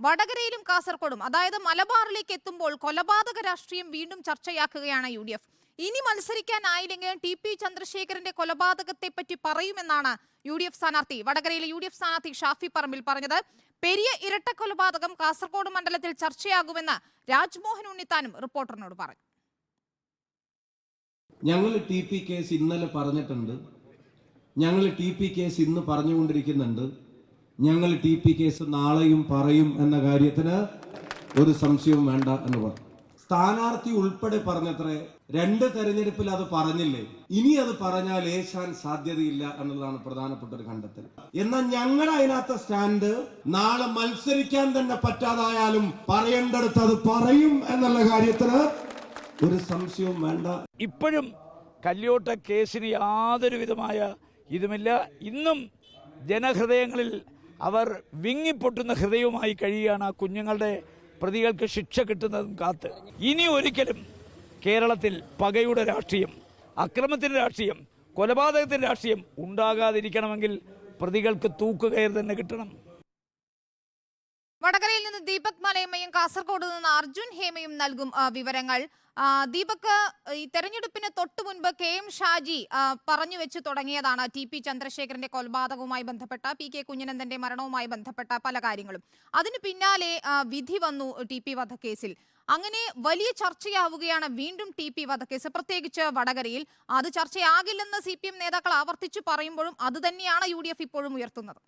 വടകരയിലും കാസർഗോഡും അതായത് മലബാറിലേക്ക് എത്തുമ്പോൾ കൊലപാതക രാഷ്ട്രീയം വീണ്ടും ചർച്ചയാക്കുകയാണ് UDF. ഇനി മത്സരിക്കാനായില്ലെങ്കിൽ TP ചന്ദ്രശേഖരന്റെ കൊലപാതകത്തെ പറ്റി പറയുമെന്നാണ് UDF സ്ഥാനാർത്ഥി വടകരയിലെ UDF സ്ഥാനാർത്ഥി ഷാഫി പറമ്പിൽ പറഞ്ഞത്. പെരിയ ഇരട്ട കൊലപാതകം കാസർഗോഡ് മണ്ഡലത്തിൽ ചർച്ചയാകുമെന്ന് രാജ്മോഹൻ ഉണ്ണിത്താനും റിപ്പോർട്ടറിനോട് പറഞ്ഞു. ഞങ്ങൾ TP കേസ് ഇന്നലെ പറഞ്ഞിട്ടുണ്ട്, ഞങ്ങൾ TP കേസ് ഇന്ന് പറഞ്ഞുകൊണ്ടിരിക്കുന്നുണ്ട്, ഞങ്ങൾ TP കേസ് നാളെയും പറയും എന്ന കാര്യത്തിന് ഒരു സംശയവും വേണ്ട എന്ന് പറഞ്ഞു. സ്ഥാനാർത്ഥി ഉൾപ്പെടെ പറഞ്ഞത്രേ, 2 തെരഞ്ഞെടുപ്പിൽ അത് പറഞ്ഞില്ലേ, ഇനി അത് പറഞ്ഞാൽ ഏശാൻ സാധ്യതയില്ല എന്നുള്ളതാണ് പ്രധാനപ്പെട്ട ഒരു കണ്ടെത്തൽ. എന്നാൽ ഞങ്ങൾ അതിനകത്ത് സ്റ്റാൻഡ് നാളെ മത്സരിക്കാൻ തന്നെ പറ്റാതായാലും പറയേണ്ടടുത്ത് അത് പറയും എന്നുള്ള കാര്യത്തിന് ഒരു സംശയവും വേണ്ട. ഇപ്പോഴും കല്യോട്ട കേസിന് യാതൊരു വിധമായ ഇതുമില്ല. ഇന്നും ജനഹൃദയങ്ങളിൽ അവർ വിങ്ങിപ്പൊട്ടുന്ന ഹൃദയവുമായി കഴിയുകയാണ്. ആ കുഞ്ഞുങ്ങളുടെ പ്രതികൾക്ക് ശിക്ഷ കിട്ടുന്നതും കാത്ത്. ഇനി ഒരിക്കലും കേരളത്തിൽ പകയുടെ രാഷ്ട്രീയം, അക്രമത്തിൻ്റെ രാഷ്ട്രീയം, കൊലപാതകത്തിൻ്റെ രാഷ്ട്രീയം ഉണ്ടാകാതിരിക്കണമെങ്കിൽ പ്രതികൾക്ക് തൂക്കുകയർ തന്നെ കിട്ടണം. വടകരയിൽ നിന്ന് ദീപക് മലയമ്മയും കാസർഗോഡ് നിന്ന് അർജുൻ ഹേമയും നൽകും വിവരങ്ങൾ. ദീപക്, ഈ തെരഞ്ഞെടുപ്പിന് തൊട്ടു മുൻപ് KM ഷാജി പറഞ്ഞു വെച്ച് തുടങ്ങിയതാണ് TP ചന്ദ്രശേഖരന്റെ കൊലപാതകവുമായി ബന്ധപ്പെട്ട, PK കുഞ്ഞനന്ദന്റെ മരണവുമായി ബന്ധപ്പെട്ട പല കാര്യങ്ങളും. അതിന് പിന്നാലെ വിധി വന്നു TP വധക്കേസിൽ. അങ്ങനെ വലിയ ചർച്ചയാവുകയാണ് വീണ്ടും TP വധക്കേസ്, പ്രത്യേകിച്ച് വടകരയിൽ. അത് ചർച്ചയാകില്ലെന്ന് CPM നേതാക്കൾ ആവർത്തിച്ചു പറയുമ്പോഴും അത് തന്നെയാണ് UDF ഇപ്പോഴും ഉയർത്തുന്നത്.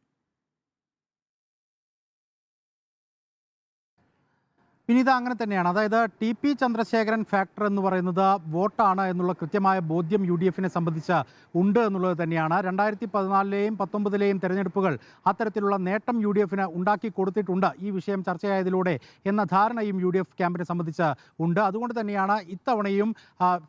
വിനീത, അങ്ങനെ തന്നെയാണ്. അതായത് TP ചന്ദ്രശേഖരൻ ഫാക്ടർ എന്ന് പറയുന്നത് വോട്ടാണ് എന്നുള്ള കൃത്യമായ ബോധ്യം UDFനെ സംബന്ധിച്ച് ഉണ്ട് എന്നുള്ളത് തന്നെയാണ്. 2014-ലെയും 2019-ലെയും തെരഞ്ഞെടുപ്പുകൾ അത്തരത്തിലുള്ള നേട്ടം UDFന് ഉണ്ടാക്കി കൊടുത്തിട്ടുണ്ട് ഈ വിഷയം ചർച്ചയായതിലൂടെ എന്ന ധാരണയും UDF ക്യാമ്പിനെ സംബന്ധിച്ച് ഉണ്ട്. അതുകൊണ്ട് തന്നെയാണ് ഇത്തവണയും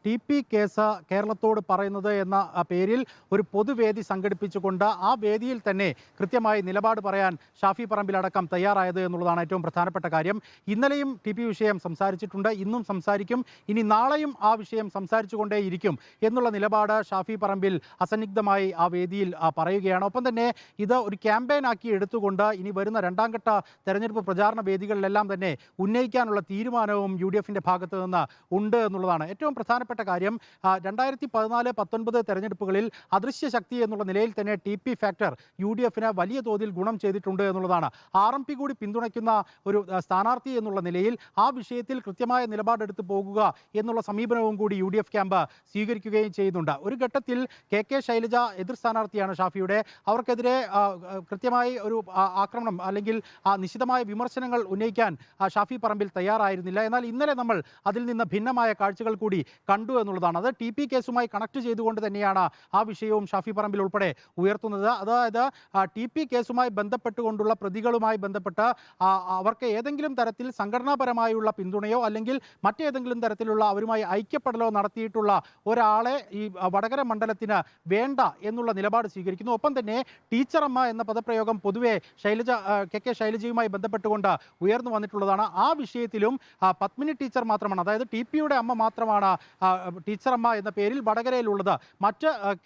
TP കേസ് കേരളത്തോട് പറയുന്നത് എന്ന പേരിൽ ഒരു പൊതുവേദി സംഘടിപ്പിച്ചുകൊണ്ട് ആ വേദിയിൽ തന്നെ കൃത്യമായി നിലപാട് പറയാൻ ഷാഫി പറമ്പിലടക്കം തയ്യാറായത് എന്നുള്ളതാണ് ഏറ്റവും പ്രധാനപ്പെട്ട കാര്യം. ഇന്നലെയും TP വിഷയം സംസാരിച്ചിട്ടുണ്ട്, ഇന്നും സംസാരിക്കും, ഇനി നാളെയും ആ വിഷയം സംസാരിച്ചുകൊണ്ടേയിരിക്കും എന്നുള്ള നിലപാട് ഷാഫി പറമ്പിൽ അസന്നിഗ്ധമായി ആ വേദിയിൽ പറയുകയാണ്. ഒപ്പം തന്നെ ഇത് ഒരു ക്യാമ്പയിൻ ആക്കി എടുത്തുകൊണ്ട് ഇനി വരുന്ന 2ാം ഘട്ട തെരഞ്ഞെടുപ്പ് പ്രചാരണ വേദികളിലെല്ലാം തന്നെ ഉന്നയിക്കാനുള്ള തീരുമാനവും UDFന്റെ ഭാഗത്ത് നിന്ന് ഉണ്ട് എന്നുള്ളതാണ് ഏറ്റവും പ്രധാനപ്പെട്ട കാര്യം. 2014-19 തെരഞ്ഞെടുപ്പുകളിൽ അദൃശ്യ ശക്തി എന്നുള്ള നിലയിൽ തന്നെ TP ഫാക്ടർ UDFന് വലിയ തോതിൽ ഗുണം ചെയ്തിട്ടുണ്ട് എന്നുള്ളതാണ്. RMP കൂടി പിന്തുണയ്ക്കുന്ന ഒരു സ്ഥാനാർത്ഥി എന്നുള്ള നിലയിൽ ആ വിഷയത്തിൽ കൃത്യമായ നിലപാടെടുത്ത് പോകുക എന്നുള്ള സമീപനവും കൂടി UDF ക്യാമ്പ് സ്വീകരിക്കുകയും ചെയ്യുന്നുണ്ട്. ഒരു ഘട്ടത്തിൽ KK ശൈലജ എതിർ സ്ഥാനാർത്ഥിയാണ് ഷാഫിയുടെ. അവർക്കെതിരെ കൃത്യമായി ഒരു ആക്രമണം അല്ലെങ്കിൽ നിശിതമായ വിമർശനങ്ങൾ ഉന്നയിക്കാൻ ഷാഫി പറമ്പിൽ തയ്യാറായിരുന്നില്ല. എന്നാൽ ഇന്നലെ നമ്മൾ അതിൽ നിന്ന് ഭിന്നമായ കാഴ്ചകൾ കൂടി കണ്ടു എന്നുള്ളതാണ്. അത് TP കേസുമായി കണക്ട് ചെയ്തുകൊണ്ട് തന്നെയാണ് ആ വിഷയവും ഷാഫി പറമ്പിൽ ഉൾപ്പെടെ ഉയർത്തുന്നത്. അതായത് TP കേസുമായി ബന്ധപ്പെട്ടുകൊണ്ടുള്ള പ്രതികളുമായി ബന്ധപ്പെട്ട് അവർക്ക് ഏതെങ്കിലും തരത്തിൽ സംഘടനാപരമായുള്ള പിന്തുണയോ അല്ലെങ്കിൽ മറ്റേതെങ്കിലും തരത്തിലുള്ള അവരുമായി ഐക്യപ്പെടലോ നടത്തിയിട്ടുള്ള ഒരാളെ ഈ വടകര മണ്ഡലത്തിന് വേണ്ട എന്നുള്ള നിലപാട് സ്വീകരിക്കുന്നു. ഒപ്പം തന്നെ ടീച്ചറമ്മ എന്ന പദപ്രയോഗം പൊതുവെ KK ശൈലജയുമായി ബന്ധപ്പെട്ടുകൊണ്ട് ഉയർന്നു വന്നിട്ടുള്ളതാണ്. ആ വിഷയത്തിലും പത്മിനി ടീച്ചർ മാത്രമാണ്, അതായത് TPയുടെ അമ്മ മാത്രമാണ് ടീച്ചറമ്മ എന്ന പേരിൽ വടകരയിലുള്ളത്.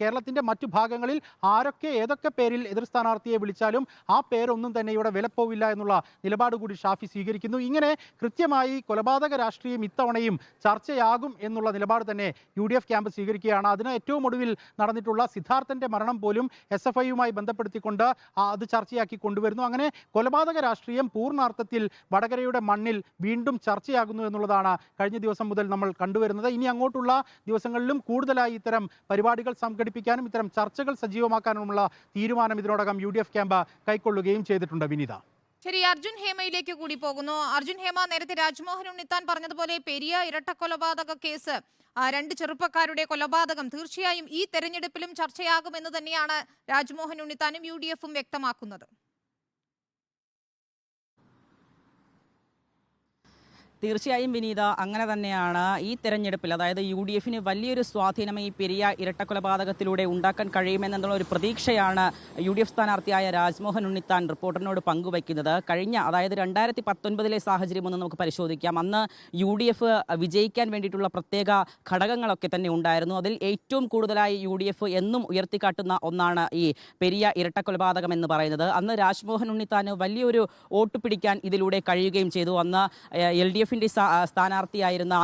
കേരളത്തിൻ്റെ മറ്റു ഭാഗങ്ങളിൽ ആരൊക്കെ ഏതൊക്കെ പേരിൽ എതിർ സ്ഥാനാർത്ഥിയെ വിളിച്ചാലും ആ പേരൊന്നും തന്നെ ഇവിടെ വിലപ്പോവില്ല എന്നുള്ള നിലപാട് കൂടി ഷാഫി സ്വീകരിക്കുന്നു. ഇങ്ങനെ കൃത്യമായി കൊലപാതക രാഷ്ട്രീയം ഇത്തവണയും ചർച്ചയാകും എന്നുള്ള നിലപാട് തന്നെ UDF ക്യാമ്പ് സ്വീകരിക്കുകയാണ്. അതിന് ഏറ്റവും ഒടുവിൽ നടന്നിട്ടുള്ള സിദ്ധാർത്ഥന്റെ മരണം പോലും SFIയുമായി ബന്ധപ്പെടുത്തിക്കൊണ്ട് അത് ചർച്ചയാക്കി കൊണ്ടുവരുന്നു. അങ്ങനെ കൊലപാതക രാഷ്ട്രീയം പൂർണ്ണാർത്ഥത്തിൽ വടകരയുടെ മണ്ണിൽ വീണ്ടും ചർച്ചയാകുന്നു എന്നുള്ളതാണ് കഴിഞ്ഞ ദിവസം മുതൽ നമ്മൾ കണ്ടുവരുന്നത്. ഇനി അങ്ങോട്ടുള്ള ദിവസങ്ങളിലും കൂടുതലായി ഇത്തരം പരിപാടികൾ സംഘടിപ്പിക്കാനും ഇത്തരം ചർച്ചകൾ സജീവമാക്കാനുമുള്ള തീരുമാനം ഇതിനോടകം UDF ക്യാമ്പ് കൈക്കൊള്ളുകയും ചെയ്തിട്ടുണ്ട്. വിനീത, ശരി, അർജുൻ ഹേമയിലേക്ക് കൂടി പോകുന്നു. അർജുൻ ഹേമ, നേരത്തെ രാജ്മോഹൻ ഉണ്ണിത്താൻ പറഞ്ഞതുപോലെ പെരിയ ഇരട്ട കൊലപാതക കേസ്, 2 ചെറുപ്പക്കാരുടെ കൊലപാതകം തീർച്ചയായും ഈ തെരഞ്ഞെടുപ്പിലും ചർച്ചയാകുമെന്ന് തന്നെയാണ് രാജ്മോഹൻ ഉണ്ണിത്താനും UDFും വ്യക്തമാക്കുന്നത്. തീർച്ചയായും വിനീത, അങ്ങനെ തന്നെയാണ്. ഈ തെരഞ്ഞെടുപ്പിൽ അതായത് UDF വലിയൊരു സ്വാധീനം ഈ പെരിയ ഇരട്ടക്കൊലപാതകത്തിലൂടെ ഉണ്ടാക്കാൻ കഴിയുമെന്നുള്ള ഒരു പ്രതീക്ഷയാണ് UDF സ്ഥാനാർത്ഥിയായ രാജ്മോഹൻ ഉണ്ണിത്താൻ റിപ്പോർട്ടറിനോട് പങ്കുവയ്ക്കുന്നത്. കഴിഞ്ഞ അതായത് 2019 സാഹചര്യം ഒന്ന് നമുക്ക് പരിശോധിക്കാം. അന്ന് UDF വിജയിക്കാൻ വേണ്ടിയിട്ടുള്ള പ്രത്യേക ഘടകങ്ങളൊക്കെ തന്നെ ഉണ്ടായിരുന്നു. അതിൽ ഏറ്റവും കൂടുതലായി UDF എന്നും ഉയർത്തിക്കാട്ടുന്ന ഒന്നാണ് ഈ പെരിയ ഇരട്ടക്കൊലപാതകം എന്ന് പറയുന്നത്. അന്ന് രാജ്മോഹൻ ഉണ്ണിത്താന് വലിയൊരു വോട്ട് പിടിക്കാൻ ഇതിലൂടെ കഴിയുകയും ചെയ്തു. അന്ന് LDF സ്ഥാനാർത്ഥിയായിരുന്ന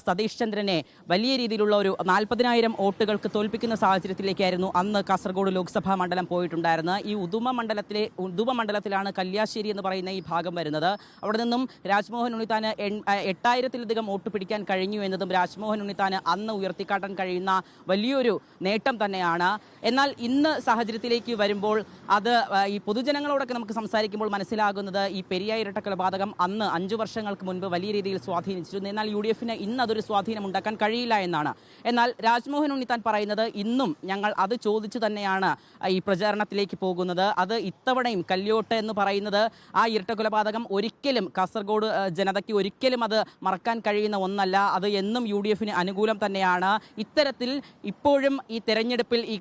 സതീഷ് ചന്ദ്രനെ വലിയ രീതിയിലുള്ള ഒരു 40,000 വോട്ടുകൾക്ക് തോൽപ്പിക്കുന്ന സാഹചര്യത്തിലേക്കായിരുന്നു അന്ന് കാസർഗോഡ് ലോക്സഭാ മണ്ഡലം പോയിട്ടുണ്ടായിരുന്നത്. ഈ ഉദുമ മണ്ഡലത്തിലാണ് കല്യാശ്ശേരി എന്ന് പറയുന്ന ഈ ഭാഗം വരുന്നത്. അവിടെ നിന്നും രാജ്മോഹൻ ഉണ്ണിത്താന് 8,000-ലധികം വോട്ട് പിടിക്കാൻ കഴിഞ്ഞു എന്നതും രാജ്മോഹൻ ഉണ്ണിത്താന് അന്ന് ഉയർത്തിക്കാട്ടാൻ കഴിയുന്ന വലിയൊരു നേട്ടം തന്നെയാണ്. എന്നാൽ ഇന്ന് സാഹചര്യത്തിലേക്ക് വരുമ്പോൾ അത് ഈ പൊതുജനങ്ങളോടൊക്കെ നമുക്ക് സംസാരിക്കുമ്പോൾ മനസ്സിലാകുന്നത് ഈ പെരിയ ഇരട്ടക്കൊലപാതകം അന്ന് 5 വർഷങ്ങൾക്ക് മുൻപ് വലിയ രീതിയിൽ സ്വാധീനിച്ചിരുന്നു. എന്നാൽ UDF ഇന്ന് അതൊരു സ്വാധീനം ഉണ്ടാക്കാൻ കഴിയില്ല എന്നാണ്. എന്നാൽ രാജ്മോഹൻ ഉണ്ണിത്താൻ പറയുന്നത് ഇന്നും ഞങ്ങൾ അത് ചോദിച്ചു തന്നെയാണ് ഈ പ്രചാരണത്തിലേക്ക് പോകുന്നത്. അത് ഇത്തവണയും കല്യോട്ട് എന്ന് പറയുന്നത് ആ ഇരട്ടക്കൊലപാതകം ഒരിക്കലും കാസർഗോഡ് ജനതയ്ക്ക് ഒരിക്കലും അത് മറക്കാൻ കഴിയുന്ന ഒന്നല്ല. അത് എന്നും UDF അനുകൂലം തന്നെയാണ്. ഇത്തരത്തിൽ ഇപ്പോഴും ഈ തെരഞ്ഞെടുപ്പിൽ ഈ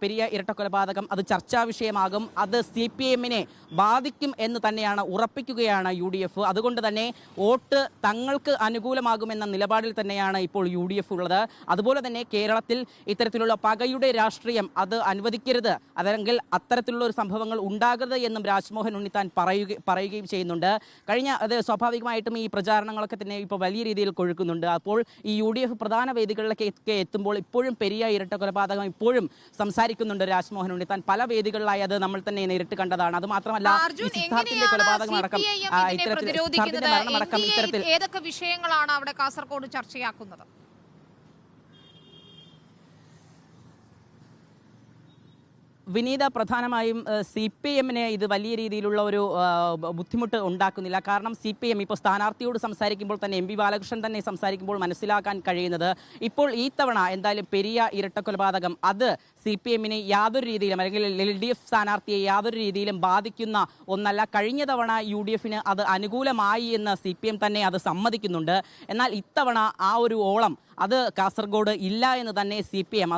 പെരിയ ഇരട്ടക്കൊലപാതകം അത് ചർച്ചാ വിഷയമാകും. അത് CPM ബാധിക്കും എന്ന് തന്നെയാണ് ഉറപ്പിക്കുകയാണ് UDF. അതുകൊണ്ട് തന്നെ വോട്ട് തങ്ങൾക്ക് അനുകൂലമാകുമെന്ന നിലപാടിൽ തന്നെയാണ് ഇപ്പോൾ UDF ഉള്ളത്. അതുപോലെ തന്നെ കേരളത്തിൽ ഇത്തരത്തിലുള്ള പകയുടെ രാഷ്ട്രീയം അത് അനുവദിക്കരുത്, അല്ലെങ്കിൽ അത്തരത്തിലുള്ള ഒരു സംഭവങ്ങൾ ഉണ്ടാകരുത് എന്നും രാജ്മോഹൻ ഉണ്ണിത്താൻ പറയുകയും ചെയ്യുന്നുണ്ട്. അത് സ്വാഭാവികമായിട്ടും ഈ പ്രചാരണങ്ങളൊക്കെ തന്നെ ഇപ്പോൾ വലിയ രീതിയിൽ കൊഴുക്കുന്നുണ്ട്. അപ്പോൾ ഈ UDF പ്രധാന വേദികളിലൊക്കെ എത്തുമ്പോൾ ഇപ്പോഴും പെരിയ ഇരട്ടക്കൊലപാതകം ഇപ്പോഴും സംസാരിക്കുന്നുണ്ട് രാജ്മോഹൻ ഉണ്ണിത്താൻ. പല വേദികളിലായി അത് നമ്മൾ തന്നെ നേരിട്ട് കണ്ടതാണ്. അത് മാത്രമല്ല സിദ്ധാർത്ഥിന്റെ കൊലപാതകം അടക്കം ഏതൊക്കെ വിഷയങ്ങളാണ് അവിടെ കാസർഗോഡ് ചർച്ചയാക്കുന്നത്? വിനീത, പ്രധാനമായും CPM ഇത് വലിയ രീതിയിലുള്ള ഒരു ബുദ്ധിമുട്ട് ഉണ്ടാക്കുന്നില്ല. കാരണം CPM ഇപ്പോൾ സ്ഥാനാർത്ഥിയോട് സംസാരിക്കുമ്പോൾ തന്നെ MP ബാലകൃഷ്ണൻ തന്നെ സംസാരിക്കുമ്പോൾ മനസ്സിലാക്കാൻ കഴിയുന്നത് ഇപ്പോൾ ഈ തവണ എന്തായാലും പെരിയ ഇരട്ടക്കൊലപാതകം അത് CPM യാതൊരു രീതിയിലും അല്ലെങ്കിൽ LDF സ്ഥാനാർത്ഥിയെ യാതൊരു രീതിയിലും ബാധിക്കുന്ന ഒന്നല്ല. കഴിഞ്ഞ തവണ UDF അത് അനുകൂലമായി എന്ന് CPM തന്നെ അത് സമ്മതിക്കുന്നുണ്ട്. എന്നാൽ ഇത്തവണ ആ ഒരു ഓളം അത് കാസർഗോഡ് ഇല്ല എന്ന് തന്നെ CPM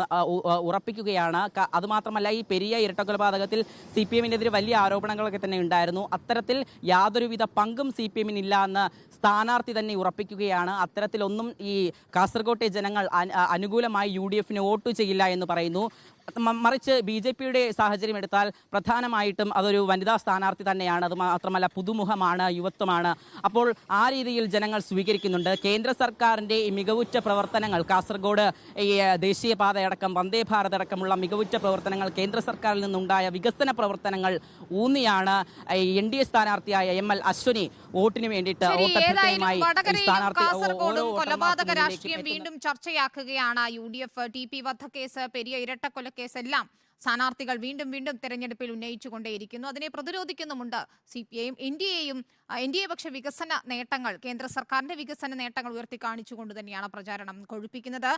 ഉറപ്പിക്കുകയാണ്. അതുമാത്രമല്ല ഈ പെരിയ ഇരട്ടക്കൊലപാതകത്തിൽ CPM-നെതിരെ വലിയ ആരോപണങ്ങളൊക്കെ തന്നെ ഉണ്ടായിരുന്നു. അത്തരത്തിൽ യാതൊരുവിധ പങ്കും CPM-നില്ല എന്ന് സ്ഥാനാർത്ഥി തന്നെ ഉറപ്പിക്കുകയാണ്. അത്തരത്തിലൊന്നും ഈ കാസർഗോട്ടെ ജനങ്ങൾ അനുകൂലമായി UDF വോട്ട് ചെയ്യില്ല എന്ന് പറയുന്നു. മറിച്ച് BJP-യുടെ സാഹചര്യം എടുത്താൽ പ്രധാനമായിട്ടും അതൊരു വനിതാ സ്ഥാനാർത്ഥി തന്നെയാണ്. അത് മാത്രമല്ല പുതുമുഖമാണ്, യുവത്വമാണ്. അപ്പോൾ ആ രീതിയിൽ ജനങ്ങൾ സ്വീകരിക്കുന്നുണ്ട്. കേന്ദ്ര സർക്കാരിൻ്റെ ഈ മികവുറ്റ പ്രവർത്തനങ്ങൾ കാസർഗോഡ് ഈ ദേശീയപാതയടക്കം വന്ദേ ഭാരത് അടക്കമുള്ള മികവുറ്റ പ്രവർത്തനങ്ങൾ കേന്ദ്ര സർക്കാരിൽ നിന്നുണ്ടായ വികസന പ്രവർത്തനങ്ങൾ ഊന്നിയാണ് NDA സ്ഥാനാർത്ഥിയായ ML അശ്വനി വോട്ടിന് വേണ്ടിയിട്ട് കൊലപാതക രാഷ്ട്രീയം വീണ്ടും ചർച്ചയാക്കുകയാണ് UDF. TP വധക്കേസ്, പെരിയ ഇരട്ടക്കൊല കേസെല്ലാം സ്ഥാനാർത്ഥികൾ വീണ്ടും തെരഞ്ഞെടുപ്പിൽ ഉന്നയിച്ചുകൊണ്ടേയിരിക്കുന്നു. അതിനെ പ്രതിരോധിക്കുന്നുമുണ്ട് CPI-യും NDA പക്ഷേ വികസന നേട്ടങ്ങൾ, കേന്ദ്ര സർക്കാരിന്റെ വികസന നേട്ടങ്ങൾ ഉയർത്തി കാണിച്ചുകൊണ്ട് തന്നെയാണ് പ്രചാരണം കൊഴുപ്പിക്കുന്നത്.